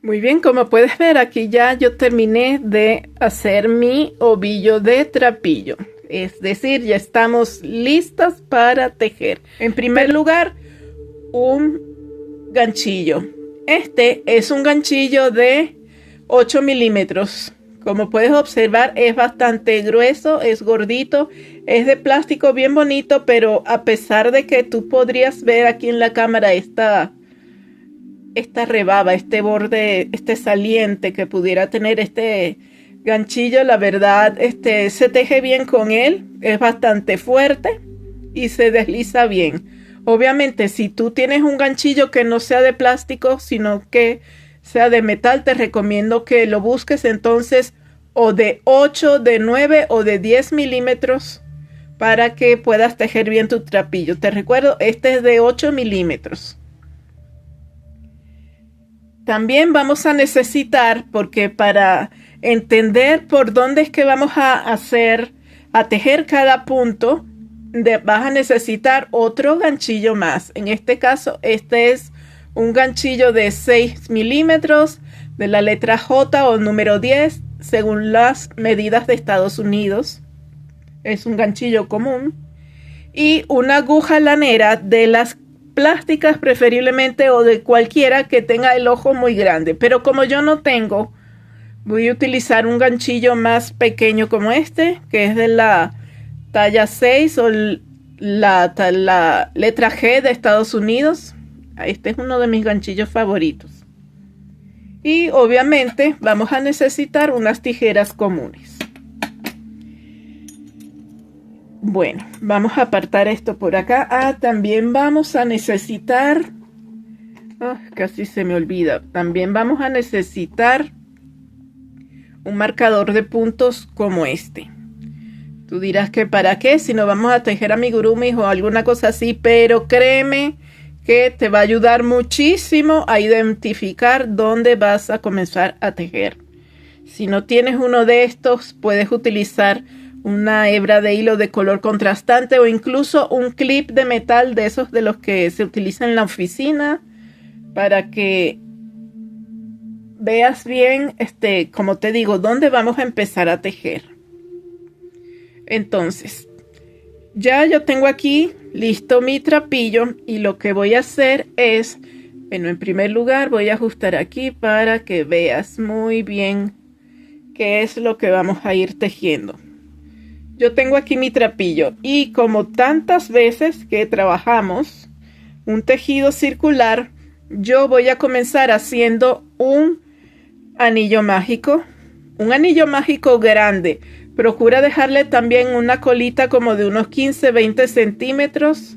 Muy bien, como puedes ver aquí ya yo terminé de hacer mi ovillo de trapillo. Es decir, ya estamos listas para tejer. En primer lugar, un ganchillo. Este es un ganchillo de 8 milímetros. Como puedes observar, es bastante grueso, es gordito, es de plástico bien bonito, pero a pesar de que tú podrías ver aquí en la cámara esta rebaba, este borde, este saliente que pudiera tener este ganchillo, la verdad, se teje bien con él, es bastante fuerte y se desliza bien. Obviamente, si tú tienes un ganchillo que no sea de plástico, sino que sea de metal, te recomiendo que lo busques entonces o de 8, de 9 o de 10 milímetros para que puedas tejer bien tu trapillo. Te recuerdo, este es de 8 milímetros. También vamos a necesitar, porque para entender por dónde es que vamos a tejer cada punto, vas a necesitar otro ganchillo más. En este caso, este es un ganchillo de 6 milímetros de la letra J o número 10, según las medidas de Estados Unidos. Es un ganchillo común. Y una aguja lanera de las plásticas preferiblemente o de cualquiera que tenga el ojo muy grande, pero como yo no tengo, voy a utilizar un ganchillo más pequeño como este, que es de la talla 6 o la letra G de Estados Unidos. Este es uno de mis ganchillos favoritos. Y obviamente vamos a necesitar unas tijeras comunes. Bueno, vamos a apartar esto por acá. También vamos a necesitar... casi se me olvida. También vamos a necesitar un marcador de puntos como este. Tú dirás que para qué, si no vamos a tejer amigurumis o alguna cosa así, pero créeme que te va a ayudar muchísimo a identificar dónde vas a comenzar a tejer. Si no tienes uno de estos, puedes utilizar una hebra de hilo de color contrastante o incluso un clip de metal de esos de los que se utilizan en la oficina para que veas bien, como te digo, dónde vamos a empezar a tejer. Entonces, ya yo tengo aquí listo mi trapillo y lo que voy a hacer es, bueno, en primer lugar voy a ajustar aquí para que veas muy bien qué es lo que vamos a ir tejiendo. Yo tengo aquí mi trapillo y como tantas veces que trabajamos un tejido circular, yo voy a comenzar haciendo un anillo mágico grande. Procura dejarle también una colita como de unos 15-20 centímetros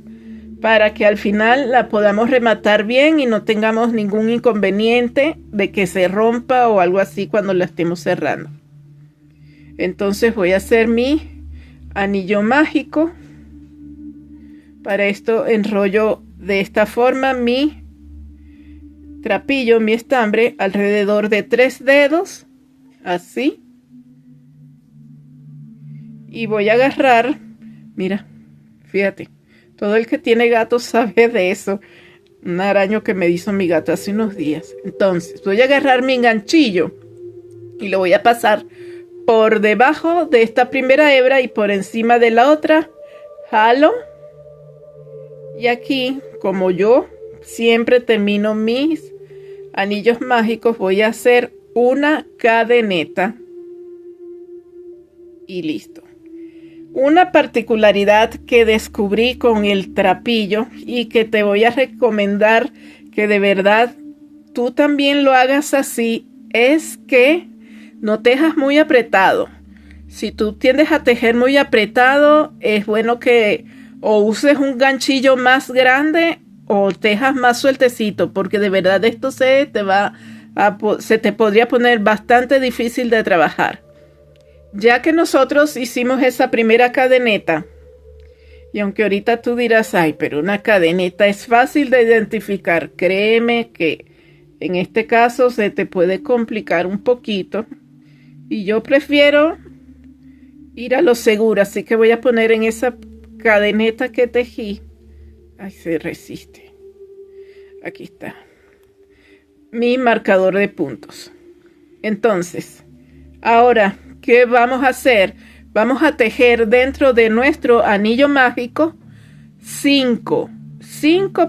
para que al final la podamos rematar bien y no tengamos ningún inconveniente de que se rompa o algo así cuando la estemos cerrando. Entonces voy a hacer mi anillo mágico. Para esto enrollo de esta forma mi trapillo, mi estambre, alrededor de 3 dedos, así. Y voy a agarrar, mira, fíjate, todo el que tiene gato sabe de eso. Un araño que me hizo mi gato hace unos días. Entonces voy a agarrar mi ganchillo y lo voy a pasar por debajo de esta primera hebra y por encima de la otra. Jalo. Y aquí, como yo siempre termino mis anillos mágicos, voy a hacer una cadeneta. Y listo. Una particularidad que descubrí con el trapillo y que te voy a recomendar que de verdad tú también lo hagas así es que no tejas muy apretado. Si tú tiendes a tejer muy apretado, es bueno que o uses un ganchillo más grande o tejas más sueltecito, porque de verdad esto se te podría poner bastante difícil de trabajar. Ya que nosotros hicimos esa primera cadeneta, y aunque ahorita tú dirás, ay, pero una cadeneta es fácil de identificar, créeme que en este caso se te puede complicar un poquito. Y yo prefiero ir a lo seguro, así que voy a poner en esa cadeneta que tejí. Ay, se resiste. Aquí está. mi marcador de puntos. Entonces, ahora, ¿qué vamos a hacer? Vamos a tejer dentro de nuestro anillo mágico 5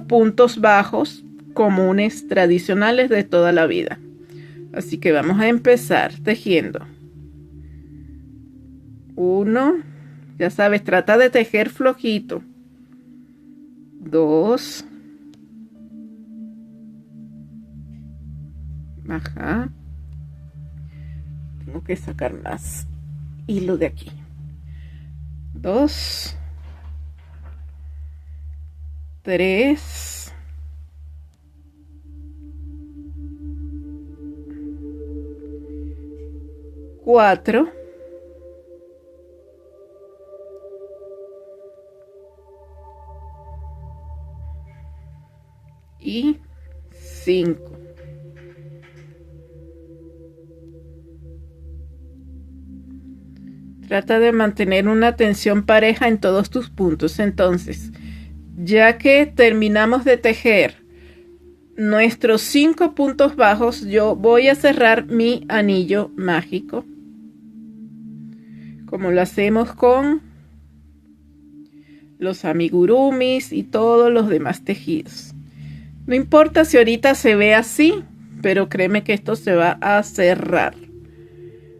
puntos bajos comunes tradicionales de toda la vida. Así que vamos a empezar tejiendo. 1, ya sabes, trata de tejer flojito. 2, baja. Tengo que sacar más hilo de aquí. 2, 3, 4, y 5. Trata de mantener una tensión pareja en todos tus puntos. Entonces, ya que terminamos de tejer nuestros 5 puntos bajos, yo voy a cerrar mi anillo mágico, como lo hacemos con los amigurumis y todos los demás tejidos. No importa si ahorita se ve así, pero créeme que esto se va a cerrar.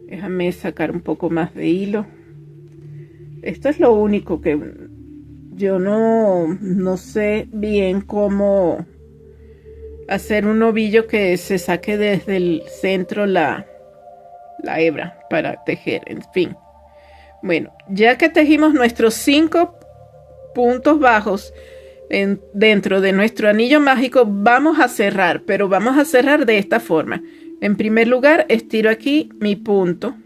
Déjame sacar un poco más de hilo. Esto es lo único que yo no sé bien cómo hacer un ovillo que se saque desde el centro la hebra para tejer. En fin. Bueno, ya que tejimos nuestros 5 puntos bajos dentro de nuestro anillo mágico, vamos a cerrar, pero vamos a cerrar de esta forma. En primer lugar, estiro aquí mi punto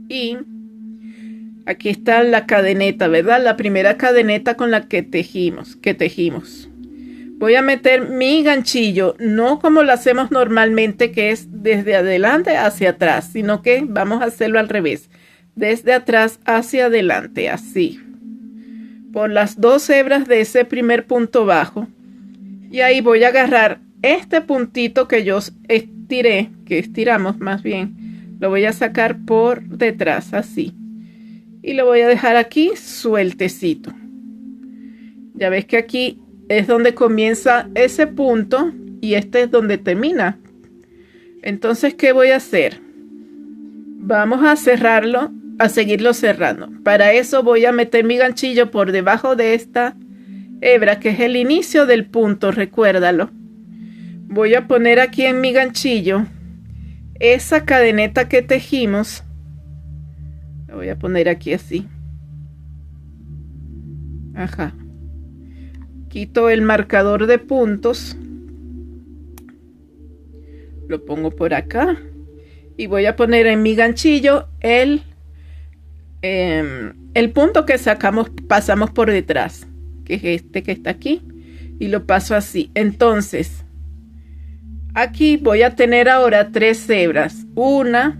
y aquí está la cadeneta, ¿verdad? La primera cadeneta con la que tejimos. Voy a meter mi ganchillo, no como lo hacemos normalmente, que es desde adelante hacia atrás, sino que vamos a hacerlo al revés, desde atrás hacia adelante, así, por las 2 hebras de ese primer punto bajo, y ahí voy a agarrar este puntito que yo estiré, que estiramos más bien, lo voy a sacar por detrás así y lo voy a dejar aquí sueltecito. Ya ves que aquí es donde comienza ese punto y este es donde termina. Entonces, ¿qué voy a hacer? Vamos a cerrarlo, a seguirlo cerrando. Para eso voy a meter mi ganchillo por debajo de esta hebra, que es el inicio del punto, recuérdalo. Voy a poner aquí en mi ganchillo esa cadeneta que tejimos. La voy a poner aquí así. Ajá. Quito el marcador de puntos. Lo pongo por acá. Y voy a poner en mi ganchillo el punto que pasamos por detrás, que es este que está aquí. Y lo paso así. Entonces, aquí voy a tener ahora 3 hebras. 1,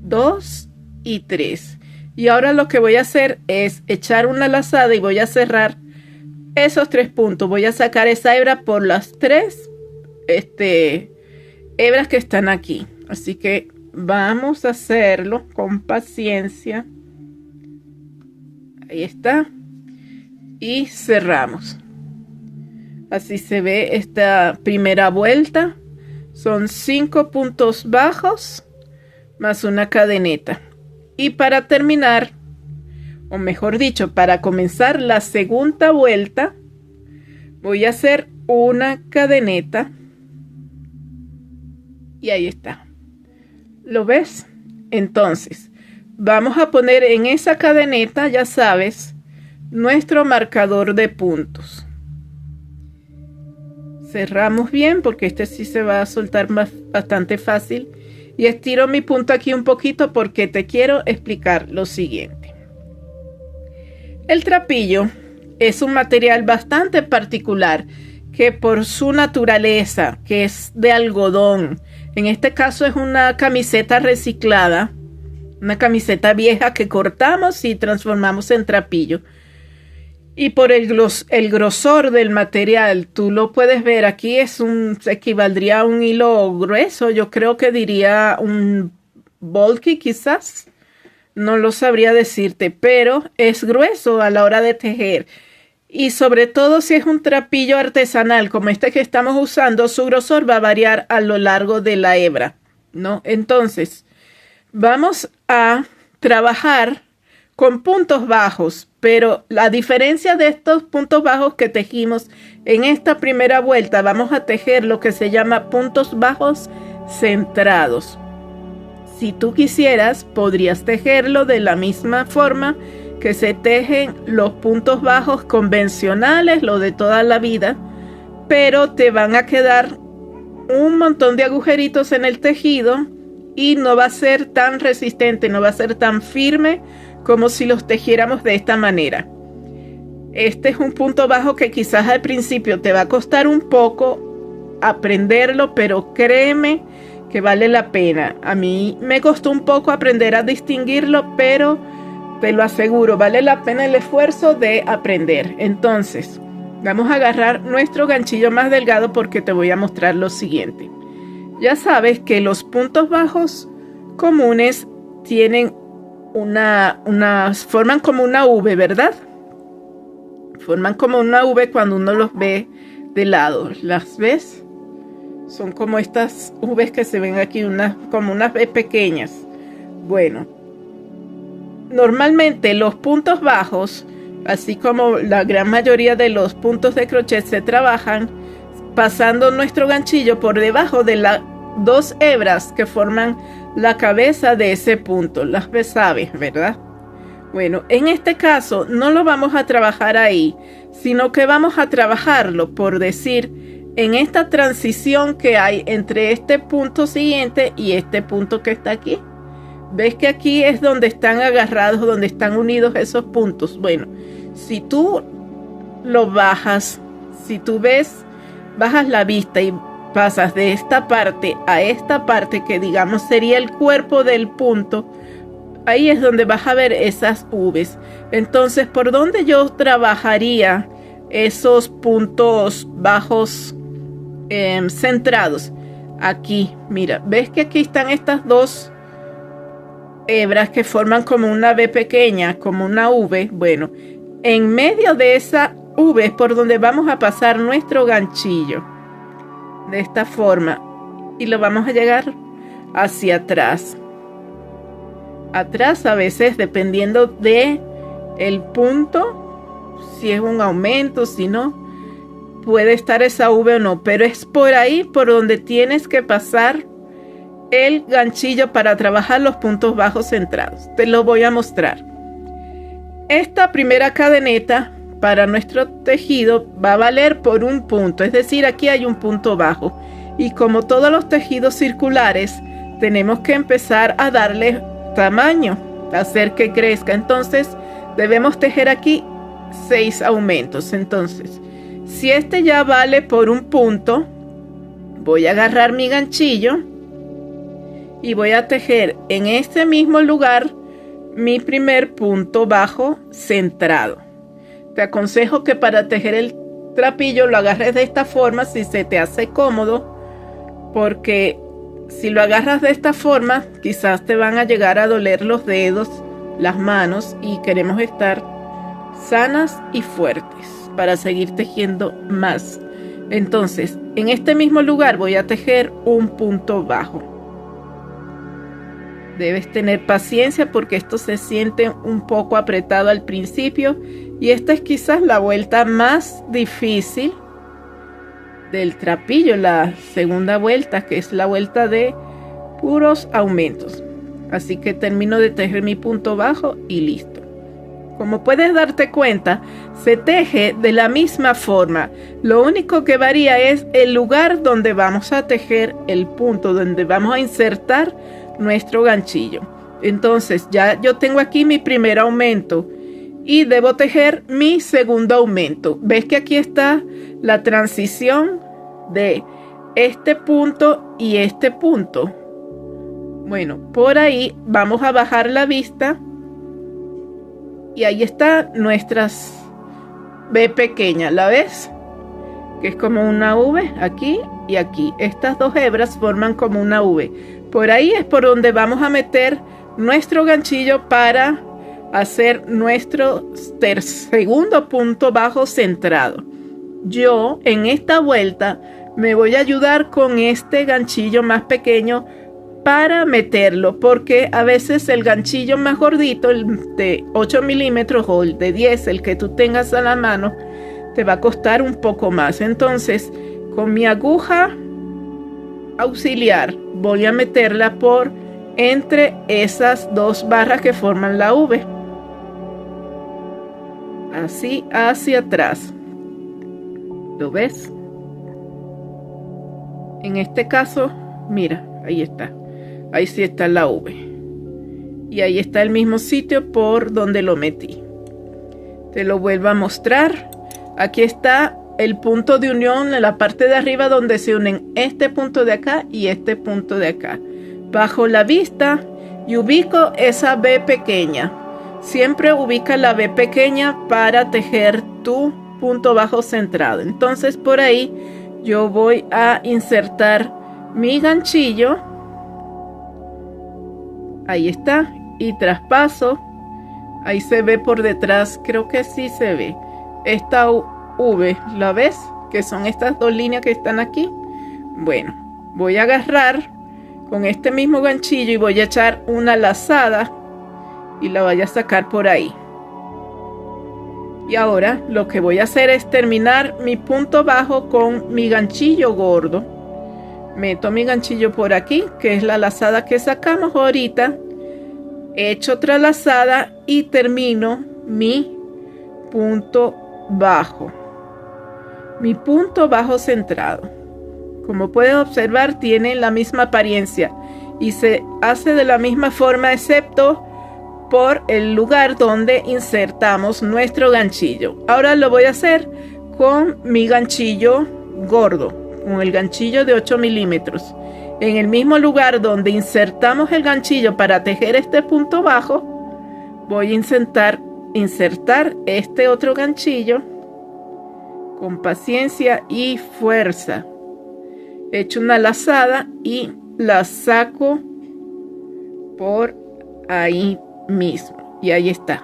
2 y 3. Y ahora lo que voy a hacer es echar una lazada y voy a cerrar esos 3 puntos. Voy a sacar esa hebra por las 3 hebras que están aquí. Así que vamos a hacerlo con paciencia. Ahí está. Y cerramos. Así se ve esta primera vuelta. Son 5 puntos bajos más una cadeneta. Y para terminar, o mejor dicho, para comenzar la segunda vuelta, voy a hacer una cadeneta. Y ahí está. ¿Lo ves? Entonces, vamos a poner en esa cadeneta, ya sabes, nuestro marcador de puntos. Cerramos bien porque este sí se va a soltar bastante fácil. Y estiro mi punto aquí un poquito porque te quiero explicar lo siguiente. El trapillo es un material bastante particular que por su naturaleza, que es de algodón, en este caso es una camiseta reciclada, una camiseta vieja que cortamos y transformamos en trapillo. Y por el grosor del material, tú lo puedes ver aquí, equivaldría a un hilo grueso, yo creo que diría un bulky quizás, no lo sabría decirte, pero es grueso a la hora de tejer. Y sobre todo si es un trapillo artesanal como este que estamos usando, su grosor va a variar a lo largo de la hebra, ¿no? Entonces, vamos a trabajar con puntos bajos, pero la diferencia de estos puntos bajos que tejimos en esta primera vuelta, vamos a tejer lo que se llama puntos bajos centrados. Si tú quisieras, podrías tejerlo de la misma forma que se tejen los puntos bajos convencionales, lo de toda la vida, pero te van a quedar un montón de agujeritos en el tejido y no va a ser tan resistente, no va a ser tan firme como si los tejiéramos de esta manera. Este es un punto bajo que quizás al principio te va a costar un poco aprenderlo, pero créeme que vale la pena. A mí me costó un poco aprender a distinguirlo, pero te lo aseguro, vale la pena el esfuerzo de aprender. Entonces, vamos a agarrar nuestro ganchillo más delgado porque te voy a mostrar lo siguiente. Ya sabes que los puntos bajos comunes tienen forman como una V, ¿verdad? Forman como una V cuando uno los ve de lado. ¿Las ves? Son como estas V's que se ven aquí, como unas V pequeñas. Bueno, normalmente los puntos bajos, así como la gran mayoría de los puntos de crochet, se trabajan pasando nuestro ganchillo por debajo de las dos hebras que forman la cabeza de ese punto. Las sabes, ¿verdad? Bueno, en este caso no lo vamos a trabajar ahí, sino que vamos a trabajarlo, por decir, en esta transición que hay entre este punto siguiente y este punto que está aquí. ¿Ves que aquí es donde están agarrados, donde están unidos esos puntos? Bueno, si tú lo bajas, si tú bajas la vista y pasas de esta parte a esta parte, que digamos sería el cuerpo del punto, ahí es donde vas a ver esas V's. Entonces, ¿por dónde yo trabajaría esos puntos bajos centrados? Aquí, mira, ¿ves que aquí están estas dos hebras que forman como una V pequeña, como una V? Bueno, en medio de esa V es por donde vamos a pasar nuestro ganchillo, de esta forma, y lo vamos a llegar hacia atrás. Atrás a veces, dependiendo de el punto, si es un aumento, si no, puede estar esa V o no, pero es por ahí por donde tienes que pasar el ganchillo para trabajar los puntos bajos centrados. Te lo voy a mostrar. Esta primera cadeneta para nuestro tejido va a valer por un punto, es decir, aquí hay un punto bajo, y como todos los tejidos circulares tenemos que empezar a darle tamaño, hacer que crezca. Entonces debemos tejer aquí 6 aumentos. Entonces, si este ya vale por un punto, voy a agarrar mi ganchillo y voy a tejer en este mismo lugar mi primer punto bajo centrado. Te aconsejo que para tejer el trapillo lo agarres de esta forma si se te hace cómodo, porque si lo agarras de esta forma quizás te van a llegar a doler los dedos, las manos, y queremos estar sanas y fuertes para seguir tejiendo más. Entonces, en este mismo lugar voy a tejer un punto bajo. Debes tener paciencia porque esto se siente un poco apretado al principio, y esta es quizás la vuelta más difícil del trapillo, la segunda vuelta, que es la vuelta de puros aumentos. Así que termino de tejer mi punto bajo y listo. Como puedes darte cuenta, se teje de la misma forma. Lo único que varía es el lugar donde vamos a tejer el punto, donde vamos a insertar nuestro ganchillo. Entonces ya yo tengo aquí mi primer aumento y debo tejer mi segundo aumento. ¿Ves que aquí está la transición de este punto y este punto? Bueno, por ahí vamos a bajar la vista y ahí están nuestras B pequeña, ¿la ves? Que es como una V aquí y aquí. Estas dos hebras forman como una V. Por ahí es por donde vamos a meter nuestro ganchillo para hacer nuestro segundo punto bajo centrado. Yo en esta vuelta me voy a ayudar con este ganchillo más pequeño para meterlo, porque a veces el ganchillo más gordito, el de 8 milímetros o el de 10, el que tú tengas a la mano, te va a costar un poco más. Entonces, con mi aguja auxiliar voy a meterla por entre esas dos barras que forman la V. Así hacia atrás. ¿Lo ves? En este caso, mira, ahí está. Ahí sí está la V. Y ahí está el mismo sitio por donde lo metí. Te lo vuelvo a mostrar. Aquí está el punto de unión en la parte de arriba donde se unen este punto de acá y este punto de acá. Bajo la vista y ubico esa B pequeña. Siempre ubica la B pequeña para tejer tu punto bajo centrado. Entonces por ahí yo voy a insertar mi ganchillo. Ahí está. Y traspaso. Ahí se ve por detrás. Creo que sí se ve. Esta V, ¿la ves? Que son estas dos líneas que están aquí. Bueno, voy a agarrar con este mismo ganchillo y voy a echar una lazada y la voy a sacar por ahí. Y ahora lo que voy a hacer es terminar mi punto bajo con mi ganchillo gordo. Meto mi ganchillo por aquí, que es la lazada que sacamos ahorita. Echo otra lazada y termino mi punto bajo. Mi punto bajo centrado. Como pueden observar, tiene la misma apariencia y se hace de la misma forma, excepto por el lugar donde insertamos nuestro ganchillo. Ahora lo voy a hacer con mi ganchillo gordo, con el ganchillo de 8 milímetros. En el mismo lugar donde insertamos el ganchillo para tejer este punto bajo, voy a insertar este otro ganchillo con paciencia y fuerza. Echo una lazada y la saco por ahí mismo. Y ahí está.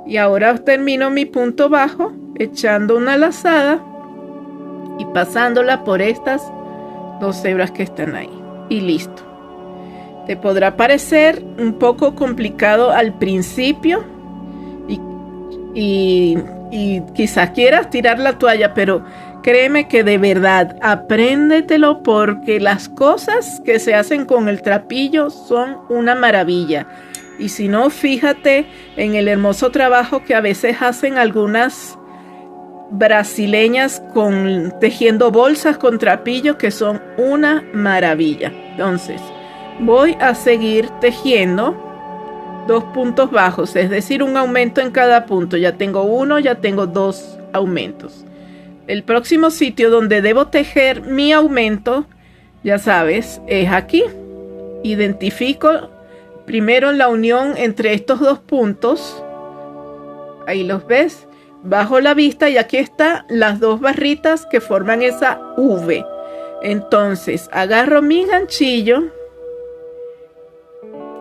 Y ahora termino mi punto bajo echando una lazada y pasándola por estas dos hebras que están ahí. Y listo. Te podrá parecer un poco complicado al principio y quizás quieras tirar la toalla, pero créeme que de verdad, apréndetelo, porque las cosas que se hacen con el trapillo son una maravilla. Y si no, fíjate en el hermoso trabajo que a veces hacen algunas brasileñas tejiendo bolsas con trapillo, que son una maravilla. Entonces, voy a seguir tejiendo dos puntos bajos, es decir, un aumento en cada punto. Ya tengo uno, ya tengo dos aumentos. El próximo sitio donde debo tejer mi aumento, ya sabes, es aquí. Identifico primero la unión entre estos dos puntos. Ahí los ves. Bajo la vista y aquí están las dos barritas que forman esa V. Entonces agarro mi ganchillo.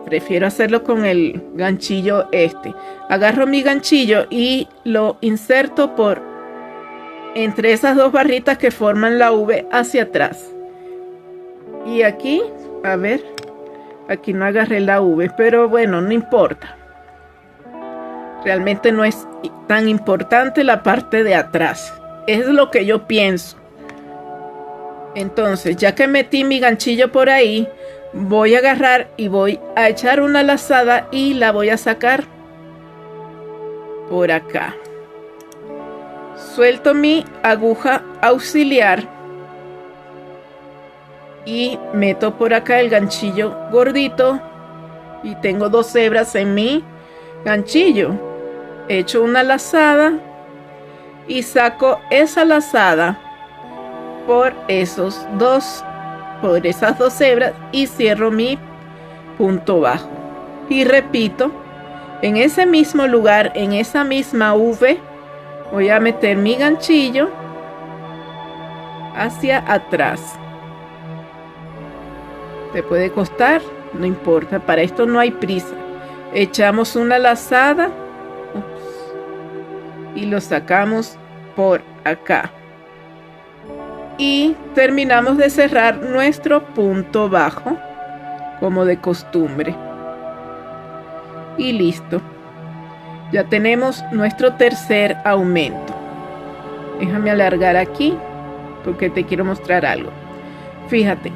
Prefiero hacerlo con el ganchillo este. Agarro mi ganchillo y lo inserto por entre esas dos barritas que forman la V hacia atrás. Y aquí, a ver, aquí no agarré la V, pero bueno, no importa. Realmente no es tan importante la parte de atrás. Es lo que yo pienso. Entonces, ya que metí mi ganchillo por ahí, voy a agarrar y voy a echar una lazada y la voy a sacar por acá. Suelto mi aguja auxiliar y meto por acá el ganchillo gordito y tengo dos hebras en mi ganchillo. Echo una lazada y saco esa lazada por esas dos hebras y cierro mi punto bajo. Y repito, en ese mismo lugar, en esa misma V, Voy a meter mi ganchillo hacia atrás. Te puede costar, no importa, para esto no hay prisa. Echamos una lazada y lo sacamos por acá. Y terminamos de cerrar nuestro punto bajo, como de costumbre. Y listo. Ya tenemos nuestro tercer aumento. Déjame alargar aquí porque te quiero mostrar algo. Fíjate,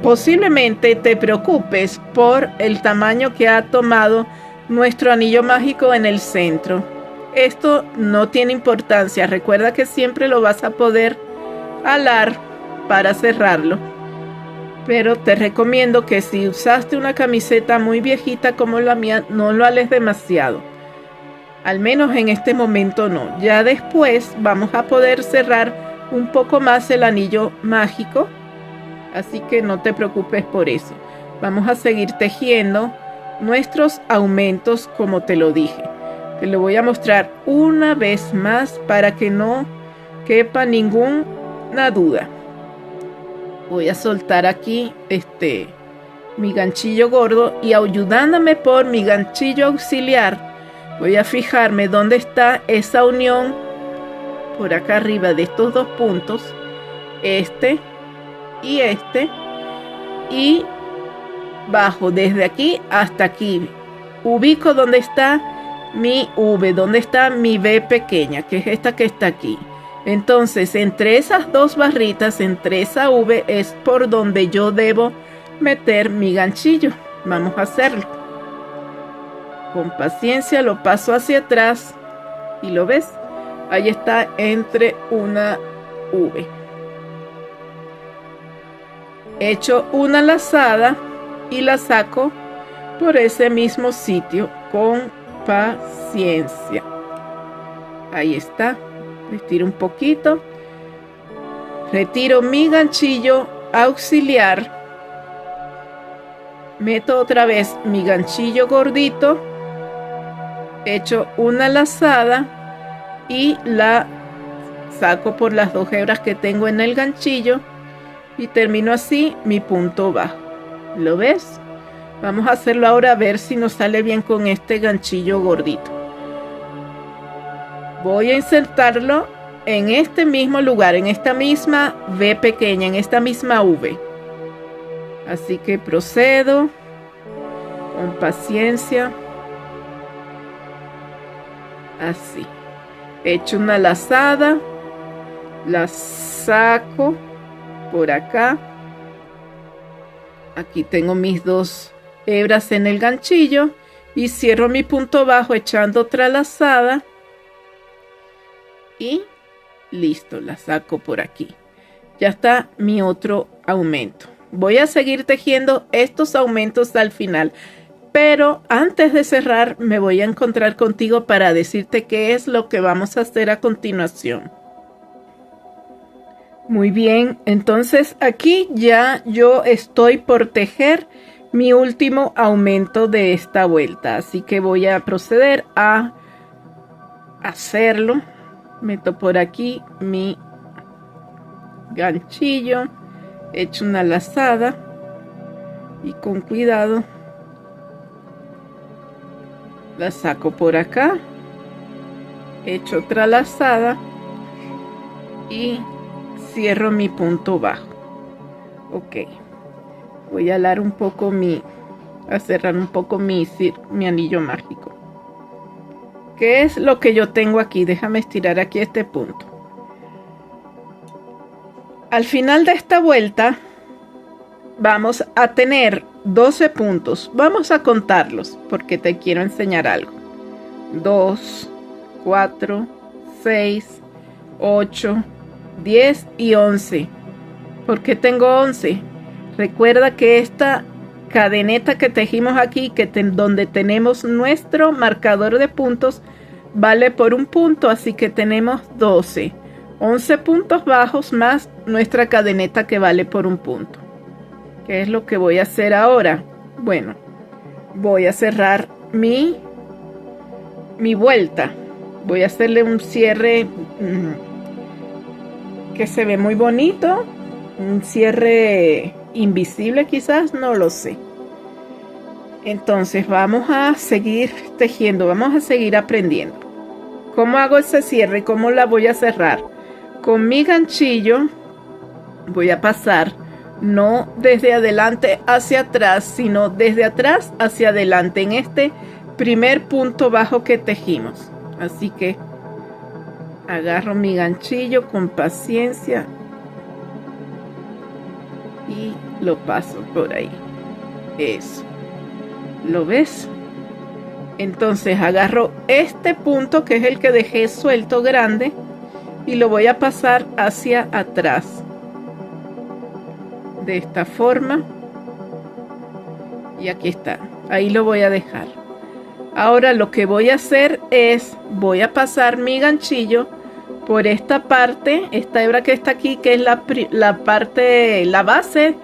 posiblemente te preocupes por el tamaño que ha tomado nuestro anillo mágico en el centro. Esto no tiene importancia. Recuerda que siempre lo vas a poder alar para cerrarlo. Pero te recomiendo que si usaste una camiseta muy viejita como la mía, no lo ales demasiado. Al menos en este momento no. Ya después vamos a poder cerrar un poco más el anillo mágico. Así que no te preocupes por eso. Vamos a seguir tejiendo nuestros aumentos como te lo dije. Te lo voy a mostrar una vez más para que no quepa ninguna duda. Voy a soltar aquí mi ganchillo gordo y ayudándome por mi ganchillo auxiliar, voy a fijarme dónde está esa unión por acá arriba de estos dos puntos, y bajo desde aquí hasta aquí. Ubico dónde está mi V, dónde está mi V pequeña, que es esta que está aquí. Entonces, entre esas dos barritas, entre esa V, es por donde yo debo meter mi ganchillo. Vamos a hacerlo. Con paciencia lo paso hacia atrás y lo ves. Ahí está entre una V. Echo una lazada y la saco por ese mismo sitio con paciencia. Ahí está. Estiro un poquito, retiro mi ganchillo auxiliar, meto otra vez mi ganchillo gordito, echo una lazada y la saco por las dos hebras que tengo en el ganchillo y termino así mi punto bajo. ¿Lo ves? Vamos a hacerlo ahora a ver si nos sale bien con este ganchillo gordito. Voy a insertarlo en este mismo lugar, en esta misma V pequeña, en esta misma V. Así que procedo con paciencia. Así. Echo una lazada, la saco por acá. Aquí tengo mis dos hebras en el ganchillo y cierro mi punto bajo echando otra lazada. Y listo, la saco por aquí. Ya está mi otro aumento. Voy a seguir tejiendo estos aumentos al final, pero antes de cerrar me voy a encontrar contigo para decirte qué es lo que vamos a hacer a continuación. Muy bien, entonces aquí ya yo estoy por tejer mi último aumento de esta vuelta, así que voy a proceder a hacerlo. Meto por aquí mi ganchillo, echo una lazada y con cuidado la saco por acá, echo otra lazada y cierro mi punto bajo. Ok, voy a alar un poco a cerrar un poco mi anillo mágico. ¿Qué es lo que yo tengo aquí? Déjame estirar aquí este punto. Al final de esta vuelta vamos a tener 12 puntos. Vamos a contarlos porque te quiero enseñar algo. 2, 4, 6, 8, 10 y 11. ¿Por qué tengo 11? Recuerda que esta cadeneta que tejimos aquí, donde tenemos nuestro marcador de puntos, vale por un punto, así que tenemos 12. 11 puntos bajos más nuestra cadeneta que vale por un punto. ¿Qué es lo que voy a hacer ahora? Bueno, voy a cerrar mi vuelta Voy a hacerle un cierre que se ve muy bonito, un cierre invisible quizás, no lo sé. Entonces vamos a seguir tejiendo, vamos a seguir aprendiendo. ¿Cómo hago ese cierre? ¿Cómo la voy a cerrar? Con mi ganchillo voy a pasar no desde adelante hacia atrás, sino desde atrás hacia adelante en este primer punto bajo que tejimos. Así que agarro mi ganchillo con paciencia y lo paso por ahí. Eso. ¿Lo ves? Entonces agarro este punto que es el que dejé suelto grande y lo voy a pasar hacia atrás. De esta forma. Y aquí está. Ahí lo voy a dejar. Ahora lo que voy a hacer es, voy a pasar mi ganchillo por esta parte, esta hebra que está aquí, que es la parte, la base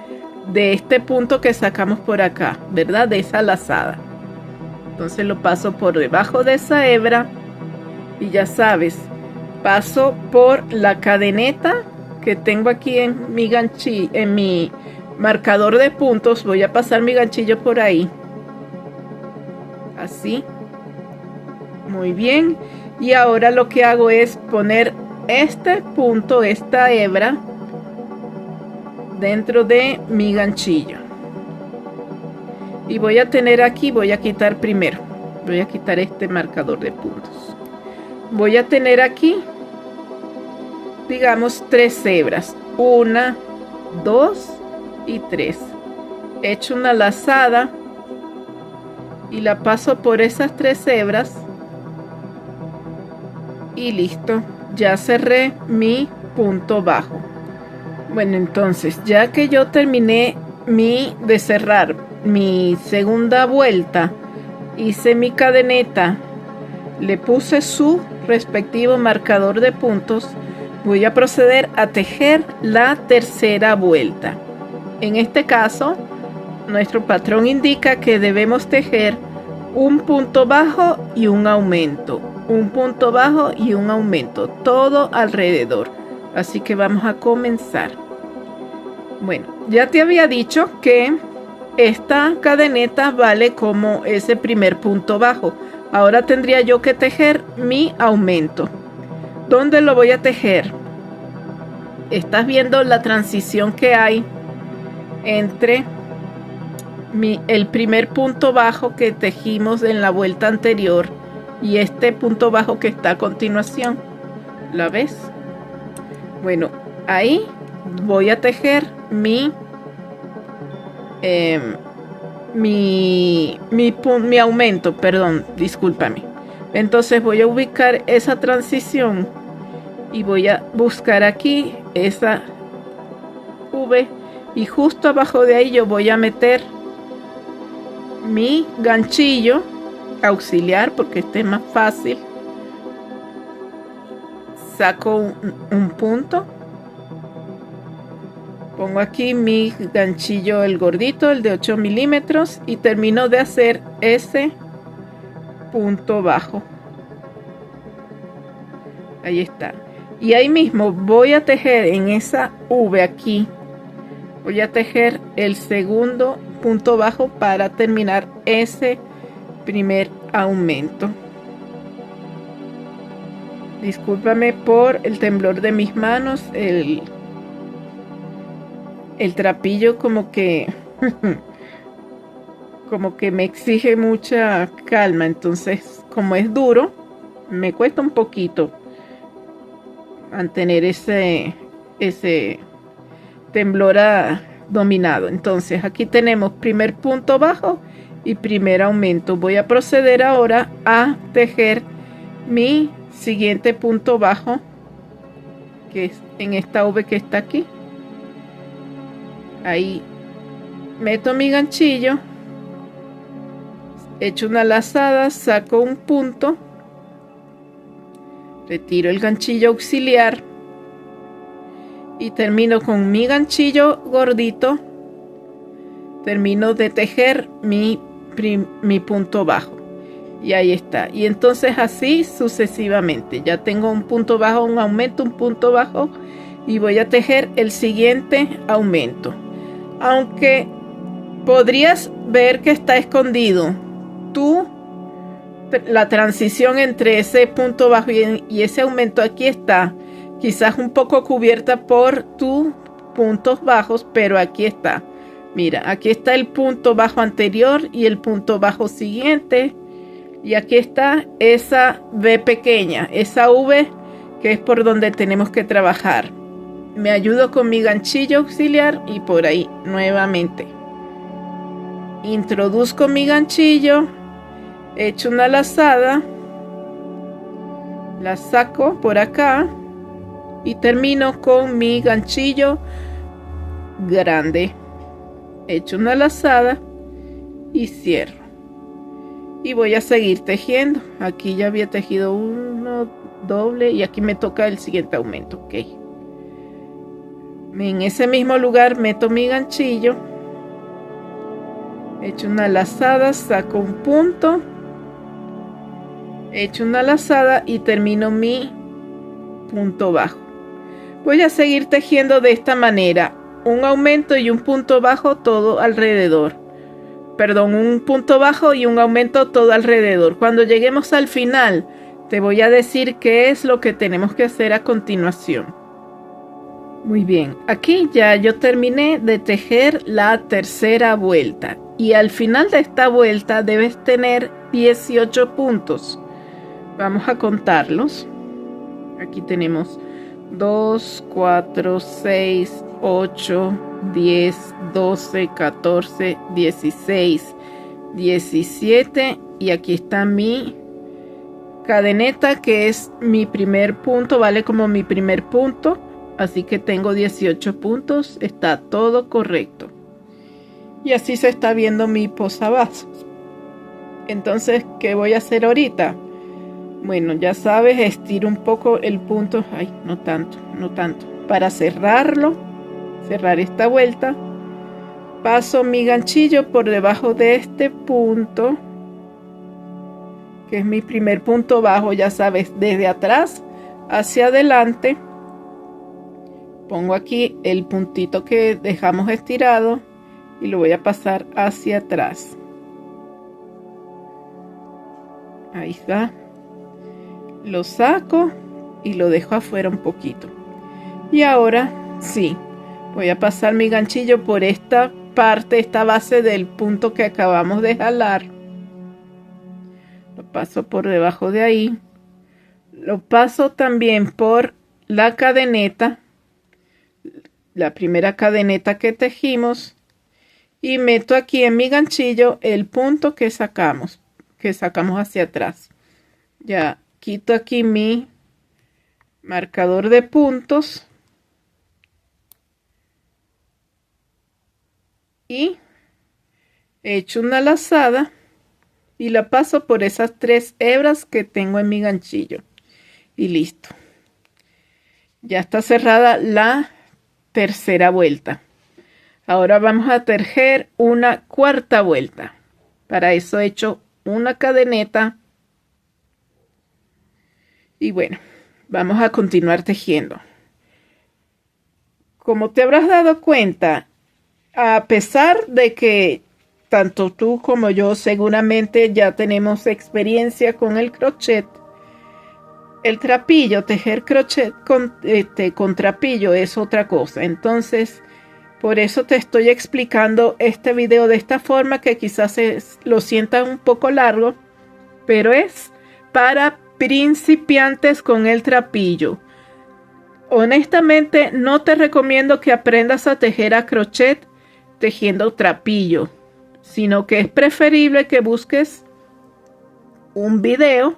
de este punto que sacamos por acá, ¿verdad? De esa lazada. Entonces lo paso por debajo de esa hebra y ya sabes, paso por la cadeneta que tengo aquí en mi ganchillo, en mi marcador de puntos. Voy a pasar mi ganchillo por ahí. Así. Muy bien. Y ahora lo que hago es poner este punto, esta hebra, dentro de mi ganchillo. Y voy a tener aquí, voy a quitar primero. Voy a quitar este marcador de puntos. Voy a tener aquí, digamos, 3 hebras. 1, 2 y 3. He hecho una lazada y la paso por esas 3 hebras. Y listo, ya cerré mi punto bajo. Bueno, entonces ya que yo terminé de cerrar mi segunda vuelta, hice mi cadeneta, le puse su respectivo marcador de puntos, voy a proceder a tejer la tercera vuelta. En este caso, nuestro patrón indica que debemos tejer un punto bajo y un aumento, un punto bajo y un aumento, todo alrededor. Así que vamos a comenzar. Bueno, ya te había dicho que esta cadeneta vale como ese primer punto bajo. Ahora tendría yo que tejer mi aumento. ¿Dónde lo voy a tejer? Estás viendo la transición que hay entre el primer punto bajo que tejimos en la vuelta anterior y este punto bajo que está a continuación. ¿La ves? Bueno, ahí voy a tejer mi aumento, perdón, discúlpame. Entonces voy a ubicar esa transición y voy a buscar aquí esa V y justo abajo de ahí yo voy a meter mi ganchillo auxiliar porque este es más fácil. Saco un punto, pongo aquí mi ganchillo, el gordito, el de 8 milímetros, y termino de hacer ese punto bajo. Ahí está. Y ahí mismo voy a tejer en esa V aquí, voy a tejer el segundo punto bajo para terminar ese primer aumento. Discúlpame por el temblor de mis manos, el trapillo como que me exige mucha calma, entonces como es duro me cuesta un poquito mantener ese temblor dominado. Entonces aquí tenemos primer punto bajo y primer aumento. Voy a proceder ahora a tejer mi siguiente punto bajo, que es en esta V que está aquí. Ahí meto mi ganchillo, echo una lazada, saco un punto, retiro el ganchillo auxiliar y termino con mi ganchillo gordito, termino de tejer mi punto bajo. Y ahí está. Y entonces así sucesivamente. Ya tengo un punto bajo, un aumento, un punto bajo. Y voy a tejer el siguiente aumento. Aunque podrías ver que está escondido la transición entre ese punto bajo y ese aumento. Aquí está. Quizás un poco cubierta por tus puntos bajos, pero aquí está. Mira, aquí está el punto bajo anterior y el punto bajo siguiente. Y aquí está esa V pequeña, esa V que es por donde tenemos que trabajar. Me ayudo con mi ganchillo auxiliar y por ahí nuevamente. Introduzco mi ganchillo, echo una lazada, la saco por acá y termino con mi ganchillo grande. Echo una lazada y cierro. Y voy a seguir tejiendo. Aquí ya había tejido uno doble y aquí me toca el siguiente aumento. Ok. En ese mismo lugar meto mi ganchillo, echo una lazada, saco un punto, echo una lazada y termino mi punto bajo. Voy a seguir tejiendo de esta manera, un aumento y un punto bajo todo alrededor. Perdón, un punto bajo y un aumento todo alrededor. Cuando lleguemos al final, te voy a decir qué es lo que tenemos que hacer a continuación. Muy bien, aquí ya yo terminé de tejer la tercera vuelta. Y al final de esta vuelta debes tener 18 puntos. Vamos a contarlos. Aquí tenemos 2, 4, 6, 8, 10, 12, 14, 16, 17 y aquí está mi cadeneta que es mi primer punto, vale como mi primer punto, así que tengo 18 puntos, está todo correcto. Y así se está viendo mi posavasos. Entonces, ¿qué voy a hacer ahorita? Bueno, ya sabes, estiro un poco el punto, ay, no tanto, para cerrarlo. Cerrar esta vuelta, paso mi ganchillo por debajo de este punto que es mi primer punto bajo, ya sabes, desde atrás hacia adelante pongo aquí el puntito que dejamos estirado y lo voy a pasar hacia atrás. Ahí está, lo saco y lo dejo afuera un poquito. Y ahora sí, voy a pasar mi ganchillo por esta parte, esta base del punto que acabamos de jalar. Lo paso por debajo de ahí. Lo paso también por la cadeneta, la primera cadeneta que tejimos. Y meto aquí en mi ganchillo el punto que sacamos hacia atrás. Ya quito aquí mi marcador de puntos. Y echo una lazada y la paso por esas 3 hebras que tengo en mi ganchillo y listo. Ya está cerrada la tercera vuelta. Ahora vamos a tejer una cuarta vuelta. Para eso he hecho una cadeneta y bueno, vamos a continuar tejiendo. Como te habrás dado cuenta, a pesar de que tanto tú como yo seguramente ya tenemos experiencia con el crochet, el trapillo, tejer crochet con trapillo es otra cosa. Entonces, por eso te estoy explicando este video de esta forma, que quizás lo sientan un poco largo, pero es para principiantes con el trapillo. Honestamente, no te recomiendo que aprendas a tejer a crochet tejiendo trapillo, sino que es preferible que busques un video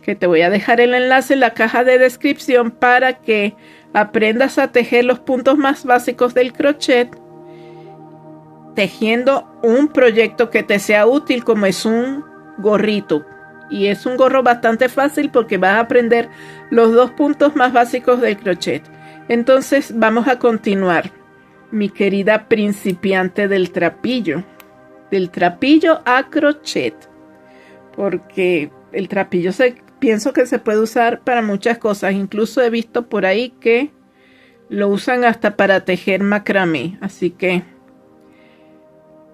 que te voy a dejar el enlace en la caja de descripción para que aprendas a tejer los puntos más básicos del crochet tejiendo un proyecto que te sea útil, como es un gorrito. Y es un gorro bastante fácil porque vas a aprender los 2 puntos más básicos del crochet. Entonces vamos a continuar, mi querida principiante del trapillo a crochet. porque el trapillo pienso que se puede usar para muchas cosas. Incluso he visto por ahí que lo usan hasta para tejer macramé. Así que,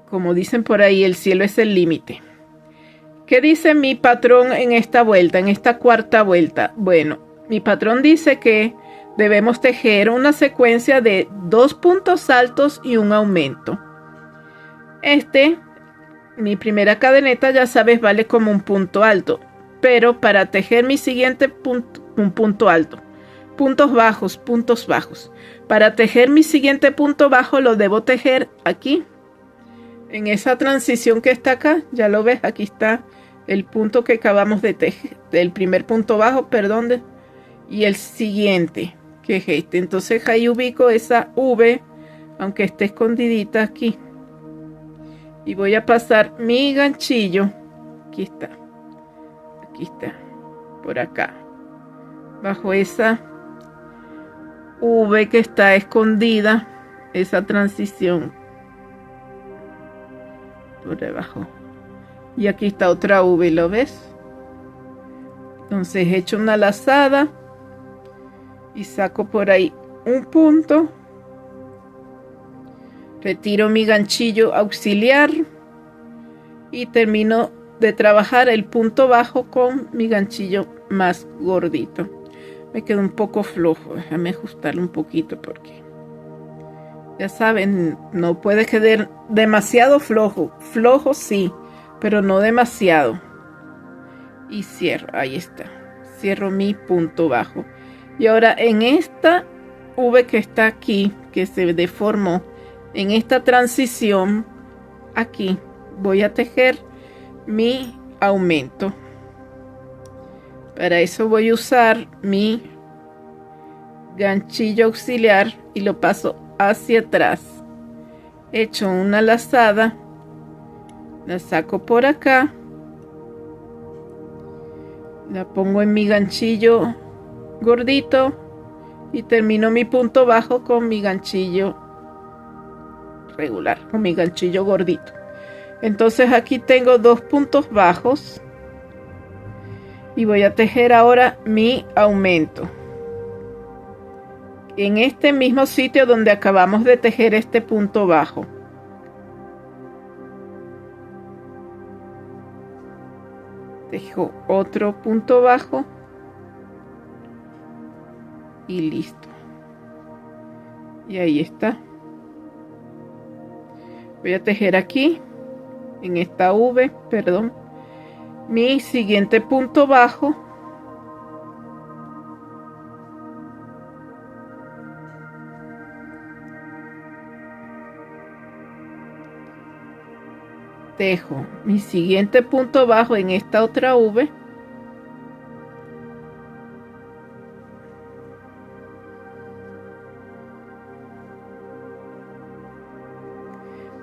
como dicen por ahí, el cielo es el límite. ¿Qué dice mi patrón en esta vuelta, en esta cuarta vuelta? Bueno, mi patrón dice que debemos tejer una secuencia de 2 puntos altos y un aumento. Mi primera cadeneta, ya sabes, vale como un punto alto. Pero para tejer mi siguiente punto, un punto alto. Puntos bajos, puntos bajos. Para tejer mi siguiente punto bajo lo debo tejer aquí. En esa transición que está acá, ya lo ves, aquí está el punto que acabamos de tejer, el primer punto bajo, perdón, y el siguiente, que es este. Entonces ahí ubico esa V, aunque esté escondidita aquí. Y voy a pasar mi ganchillo, aquí está, por acá, bajo esa V que está escondida, esa transición, por debajo. Y aquí está otra V, ¿lo ves? Entonces he hecho una lazada y saco por ahí un punto, retiro mi ganchillo auxiliar y termino de trabajar el punto bajo con mi ganchillo más gordito. Me quedó un poco flojo, déjame ajustarlo un poquito porque ya saben, no puede quedar demasiado flojo. Flojo sí, pero no demasiado. Y cierro, ahí está. Cierro mi punto bajo. Y ahora en esta V que está aquí, que se deformó, en esta transición, aquí voy a tejer mi aumento. Para eso voy a usar mi ganchillo auxiliar y lo paso hacia atrás. He hecho una lazada, la saco por acá, la pongo en mi ganchillo gordito y termino mi punto bajo con mi ganchillo regular, con mi ganchillo gordito. Entonces aquí tengo 2 puntos bajos y voy a tejer ahora mi aumento en este mismo sitio donde acabamos de tejer este punto bajo. Tejo otro punto bajo y listo. Y ahí está. Voy a tejer aquí en esta V, perdón, mi siguiente punto bajo. Tejo mi siguiente punto bajo en esta otra V.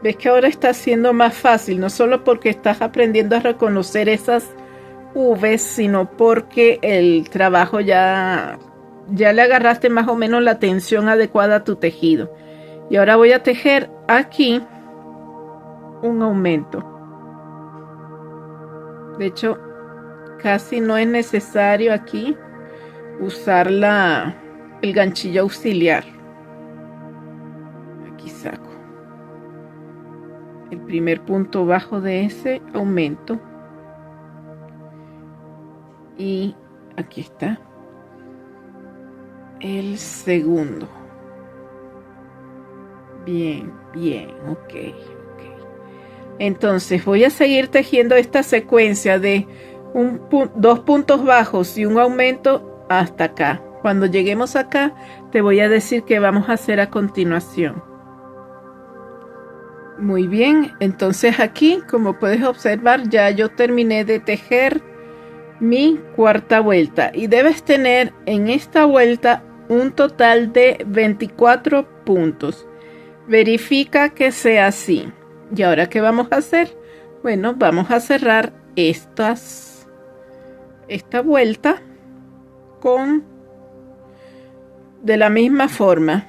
Ves que ahora está siendo más fácil, no solo porque estás aprendiendo a reconocer esas V's, sino porque el trabajo ya le agarraste más o menos la tensión adecuada a tu tejido. Y ahora voy a tejer aquí un aumento. De hecho, casi no es necesario aquí usar el ganchillo auxiliar. Aquí saco el primer punto bajo de ese aumento y aquí está el segundo. Bien, ok. Entonces voy a seguir tejiendo esta secuencia de 2 puntos bajos y un aumento hasta acá. Cuando lleguemos acá te voy a decir qué vamos a hacer a continuación. Muy bien, entonces aquí, como puedes observar, ya yo terminé de tejer mi cuarta vuelta y debes tener en esta vuelta un total de 24 puntos. Verifica que sea así. ¿Y ahora qué vamos a hacer? Bueno, vamos a cerrar esta vuelta de la misma forma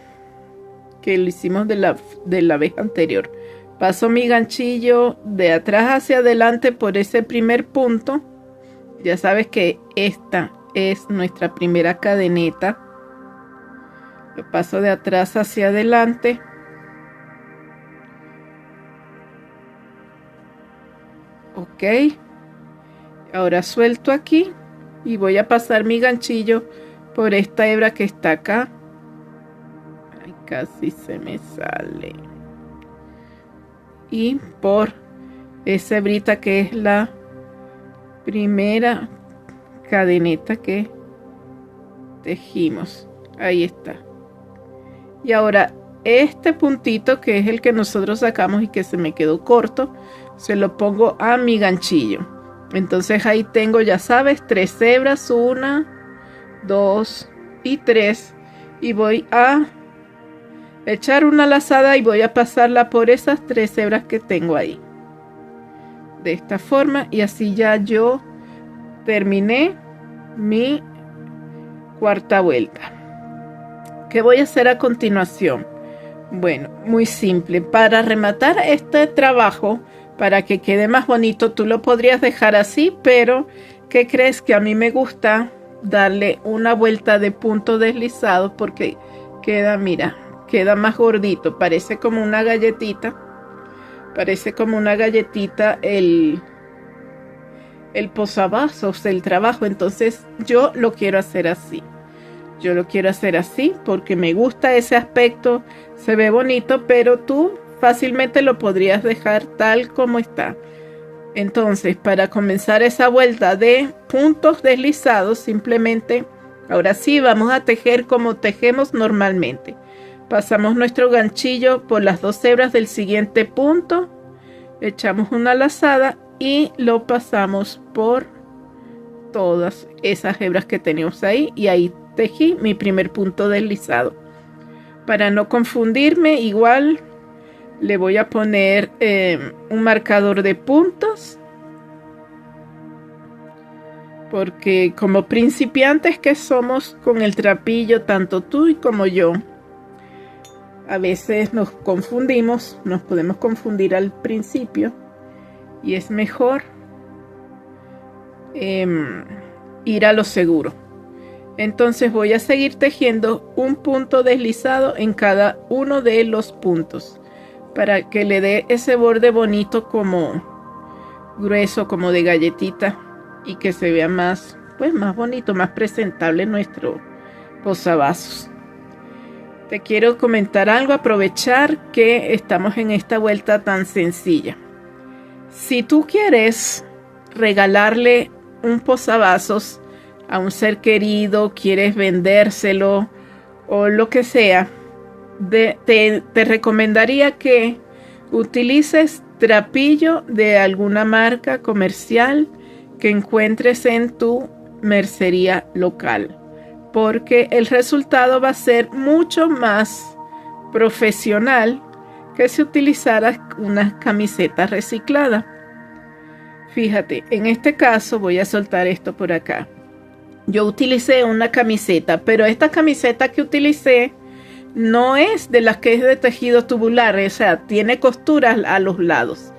que lo hicimos de la vez anterior, Paso mi ganchillo de atrás hacia adelante por ese primer punto. Ya sabes que esta es nuestra primera cadeneta. Lo paso de atrás hacia adelante. Ok. Ahora suelto aquí y voy a pasar mi ganchillo por esta hebra que está acá. Ay, casi se me sale. Y por esa hebrita que es la primera cadeneta que tejimos. Ahí está. Y ahora este puntito, que es el que nosotros sacamos y que se me quedó corto, se lo pongo a mi ganchillo. Entonces ahí tengo, ya sabes, 3 hebras, 1, 2 y 3, y voy a echar una lazada y voy a pasarla por esas 3 hebras que tengo ahí, de esta forma, y así ya yo terminé mi cuarta vuelta. ¿Qué voy a hacer a continuación? Bueno, muy simple. Para rematar este trabajo, para que quede más bonito, tú lo podrías dejar así, pero ¿qué crees? Que a mí me gusta darle una vuelta de punto deslizado porque queda, mira, queda más gordito, parece como una galletita. Parece como una galletita el posavasos del trabajo. Entonces yo lo quiero hacer así. Yo lo quiero hacer así porque me gusta ese aspecto, se ve bonito, pero tú fácilmente lo podrías dejar tal como está. Entonces, para comenzar esa vuelta de puntos deslizados, simplemente, ahora sí, vamos a tejer como tejemos normalmente. Pasamos nuestro ganchillo por las 2 hebras del siguiente punto, echamos una lazada y lo pasamos por todas esas hebras que tenemos ahí, y ahí tejí mi primer punto deslizado. Para no confundirme, igual le voy a poner un marcador de puntos, porque como principiantes que somos con el trapillo, tanto tú y como yo, a veces nos confundimos, nos podemos confundir al principio, y es mejor ir a lo seguro. Entonces voy a seguir tejiendo un punto deslizado en cada uno de los puntos para que le dé ese borde bonito, como grueso, como de galletita, y que se vea más, pues más bonito, más presentable nuestro posavasos. Te quiero comentar algo, aprovechar que estamos en esta vuelta tan sencilla. Si tú quieres regalarle un posavasos a un ser querido, quieres vendérselo o lo que sea, te recomendaría que utilices trapillo de alguna marca comercial que encuentres en tu mercería local, porque el resultado va a ser mucho más profesional que si utilizaras una camiseta reciclada. Fíjate, en este caso voy a soltar esto por acá. Yo utilicé una camiseta, pero esta camiseta que utilicé no es de las que es de tejido tubular, o sea, tiene costuras a los lados.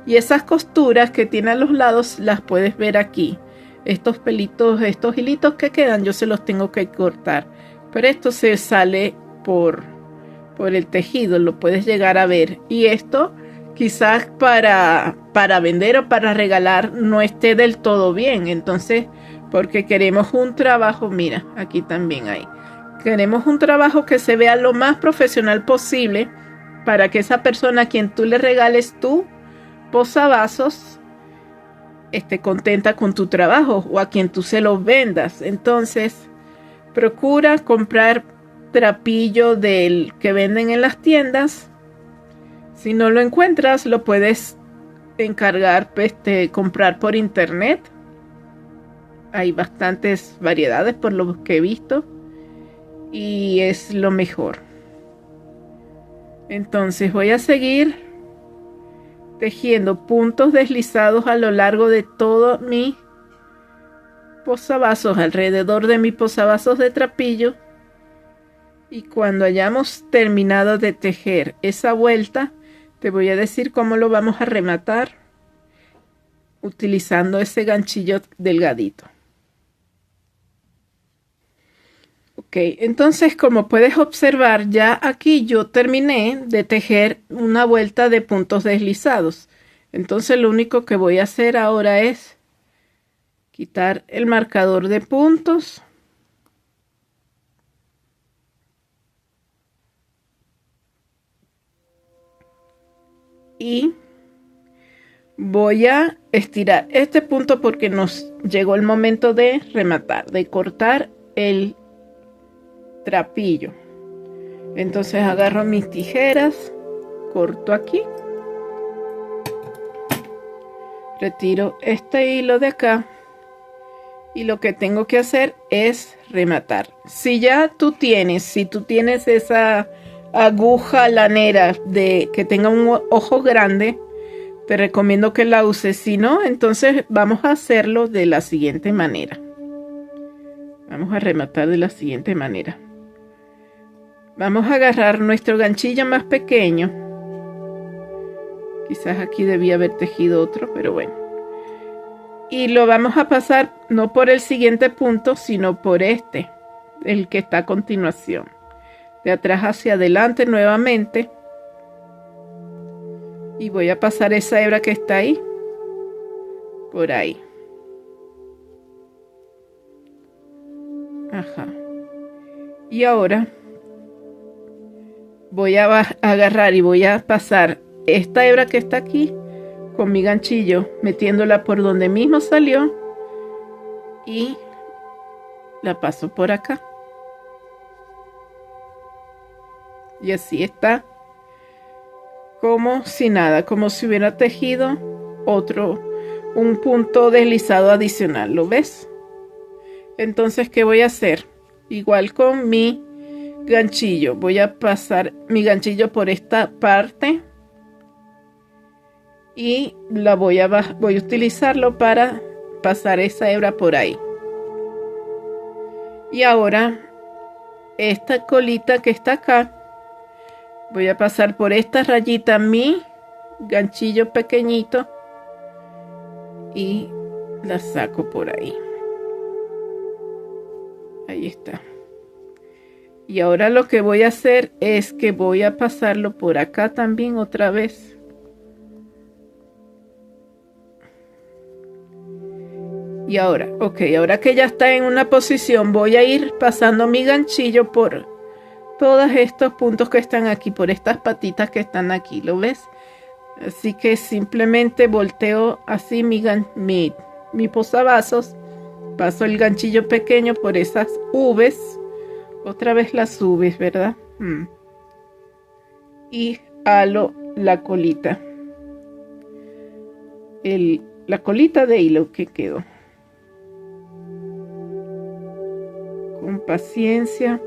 Y esas costuras que tiene a los lados las puedes ver aquí. Estos pelitos, estos hilitos que quedan, yo se los tengo que cortar. Pero esto se sale por el tejido, lo puedes llegar a ver. Y esto quizás para vender o para regalar no esté del todo bien. Entonces, porque queremos un trabajo, mira, aquí también hay. Queremos un trabajo que se vea lo más profesional posible para que esa persona a quien tú le regales tu posavasos esté contenta con tu trabajo, o a quien tú se lo vendas. Entonces, procura comprar trapillo del que venden en las tiendas. Si no lo encuentras, lo puedes encargar, comprar por internet. Hay bastantes variedades por lo que he visto y es lo mejor. Entonces voy a seguir tejiendo puntos deslizados a lo largo de todo mi posavasos, alrededor de mi posavasos de trapillo, y cuando hayamos terminado de tejer esa vuelta, Te voy a decir cómo lo vamos a rematar utilizando ese ganchillo delgadito. Ok, entonces como puedes observar, ya aquí yo terminé de tejer una vuelta de puntos deslizados. Entonces lo único que voy a hacer ahora es quitar el marcador de puntos. Y voy a estirar este punto porque nos llegó el momento de rematar, de cortar el trapillo. Entonces agarro mis tijeras, corto aquí, retiro este hilo de acá y lo que tengo que hacer es rematar. Si tú tienes esa aguja lanera de que tenga un ojo grande, te recomiendo que la uses. Si no, entonces vamos a hacerlo de la siguiente manera. Vamos a rematar de la siguiente manera. Vamos a agarrar nuestro ganchillo más pequeño. Quizás aquí debía haber tejido otro, pero bueno. Y lo vamos a pasar no por el siguiente punto, sino por este, el que está a continuación. De atrás hacia adelante nuevamente. Y voy a pasar esa hebra que está ahí, por ahí. Ajá. Y ahora voy a agarrar y voy a pasar esta hebra que está aquí con mi ganchillo, metiéndola por donde mismo salió y la paso por acá. Y así está, como si nada, como si hubiera tejido un punto deslizado adicional. ¿Lo ves? Entonces, ¿qué voy a hacer? Igual con mi ganchillo, voy a pasar mi ganchillo por esta parte y voy a utilizarlo para pasar esa hebra por ahí. Y ahora esta colita que está acá, voy a pasar por esta rayita mi ganchillo pequeñito y la saco por ahí. Ahí está. Y ahora lo que voy a hacer es que voy a pasarlo por acá también otra vez. Y ahora, ahora que ya está en una posición, voy a ir pasando mi ganchillo por todos estos puntos que están aquí, por estas patitas que están aquí, ¿lo ves? Así que simplemente volteo así mi posavasos, paso el ganchillo pequeño por esas V's. Otra vez las V's, ¿verdad? Y halo la colita. La colita de hilo que quedó. Con paciencia.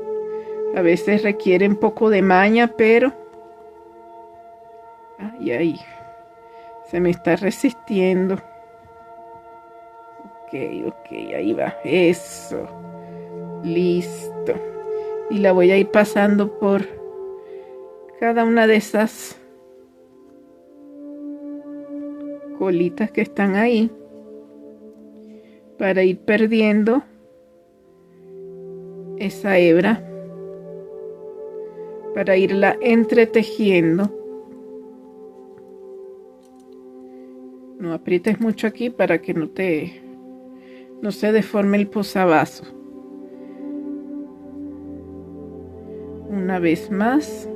A veces requiere un poco de maña, pero... Ay, se me está resistiendo. Ok, ahí va. Eso. Listo. Y la voy a ir pasando por cada una de esas colitas que están ahí para ir perdiendo esa hebra, para irla entretejiendo. No aprietes mucho aquí para que no se deforme el posavasos. Una vez más.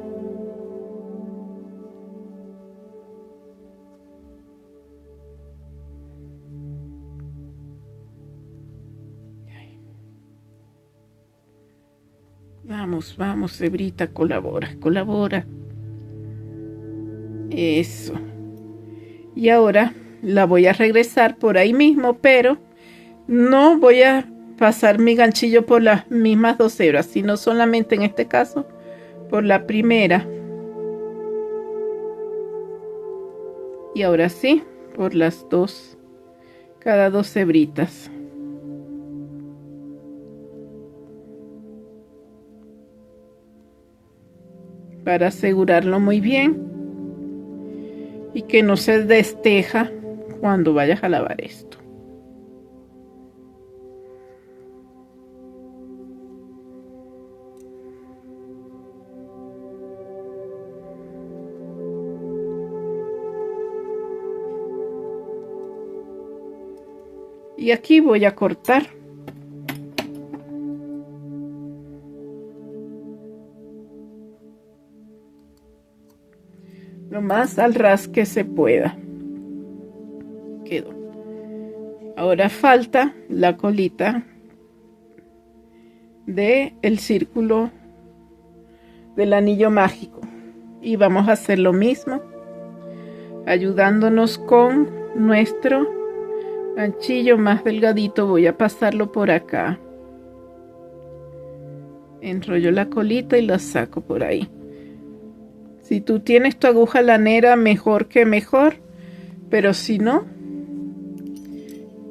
Vamos, hebrita, colabora. Eso. Y ahora la voy a regresar por ahí mismo, pero no voy a pasar mi ganchillo por las mismas dos hebras, sino solamente en este caso por la primera. Y ahora sí, por las dos, cada dos hebritas. Para asegurarlo muy bien. y que no se desteja cuando vayas a lavar esto. Y aquí voy a cortar. Lo más al ras que se pueda. Quedó. Ahora falta la colita del círculo del anillo mágico. Y vamos a hacer lo mismo, ayudándonos con nuestro ganchillo más delgadito. Voy a pasarlo por acá, enrollo la colita y la saco por ahí. Si tú tienes tu aguja lanera, mejor que mejor, pero si no,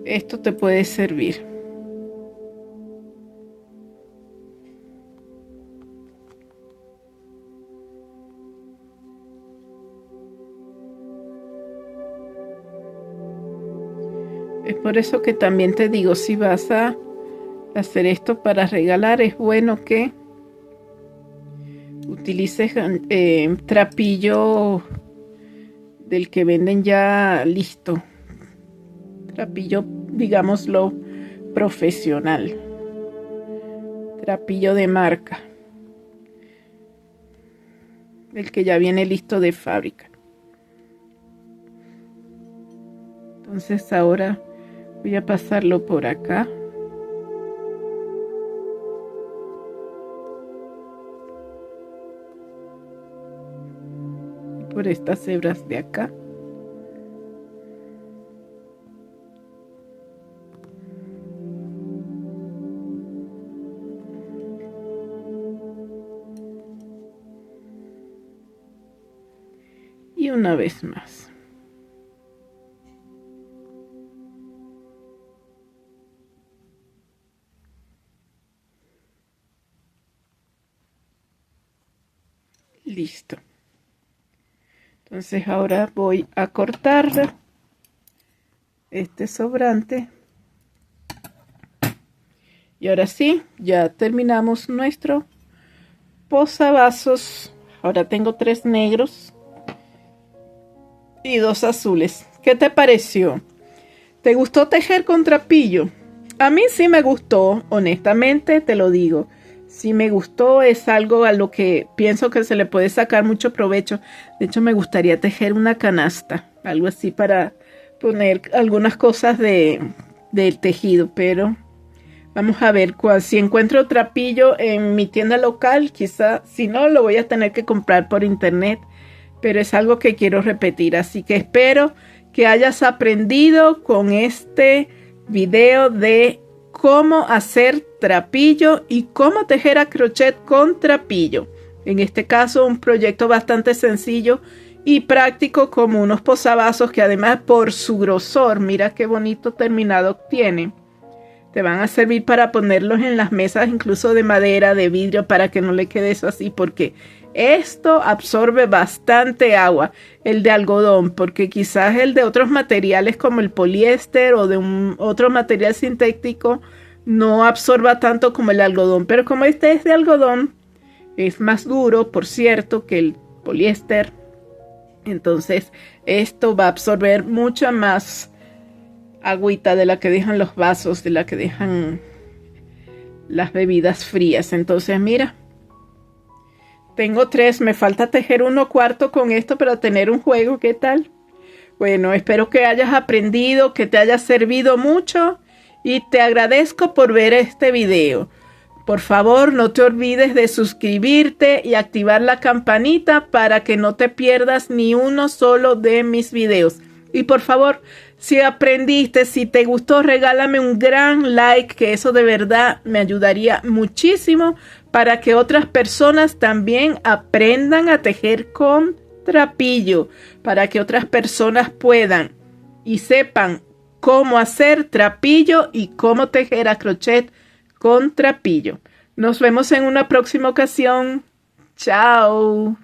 esto te puede servir. Es por eso que también te digo, si vas a hacer esto para regalar, es bueno que utilices trapillo del que venden ya listo. Trapillo, digámoslo, profesional. Trapillo de marca. El que ya viene listo de fábrica. Entonces ahora voy a pasarlo por acá. Y por estas hebras de acá. Y una vez más. Listo. Entonces ahora voy a cortar este sobrante. Y ahora sí, ya terminamos nuestro posavasos. Ahora tengo 3 negros y 2 azules. ¿Qué te pareció? ¿Te gustó tejer con trapillo? A mí sí me gustó, honestamente te lo digo. Sí me gustó, es algo a lo que pienso que se le puede sacar mucho provecho. De hecho, me gustaría tejer una canasta, algo así para poner algunas cosas del tejido, pero vamos a ver si encuentro trapillo en mi tienda local. Quizá, si no, lo voy a tener que comprar por internet, pero es algo que quiero repetir. Así que espero que hayas aprendido con este video de cómo hacer trapillo y cómo tejer a crochet con trapillo. En este caso, un proyecto bastante sencillo y práctico, como unos posavasos que además por su grosor, mira qué bonito terminado tiene. Te van a servir para ponerlos en las mesas, incluso de madera, de vidrio, para que no le quede eso así, porque esto absorbe bastante agua, el de algodón, porque quizás el de otros materiales como el poliéster o de otro material sintético no absorba tanto como el algodón, pero como este es de algodón, es más duro, por cierto, que el poliéster, entonces esto va a absorber mucha más agüita de la que dejan los vasos, de la que dejan las bebidas frías. Entonces mira, tengo 3, me falta tejer 1/4 con esto para tener un juego. ¿Qué tal? Bueno, espero que hayas aprendido, que te haya servido mucho y te agradezco por ver este video. Por favor, no te olvides de suscribirte y activar la campanita para que no te pierdas ni uno solo de mis videos. Y por favor, si aprendiste, si te gustó, regálame un gran like, que eso de verdad me ayudaría muchísimo para que otras personas también aprendan a tejer con trapillo, para que otras personas puedan y sepan cómo hacer trapillo y cómo tejer a crochet con trapillo. Nos vemos en una próxima ocasión. Chao.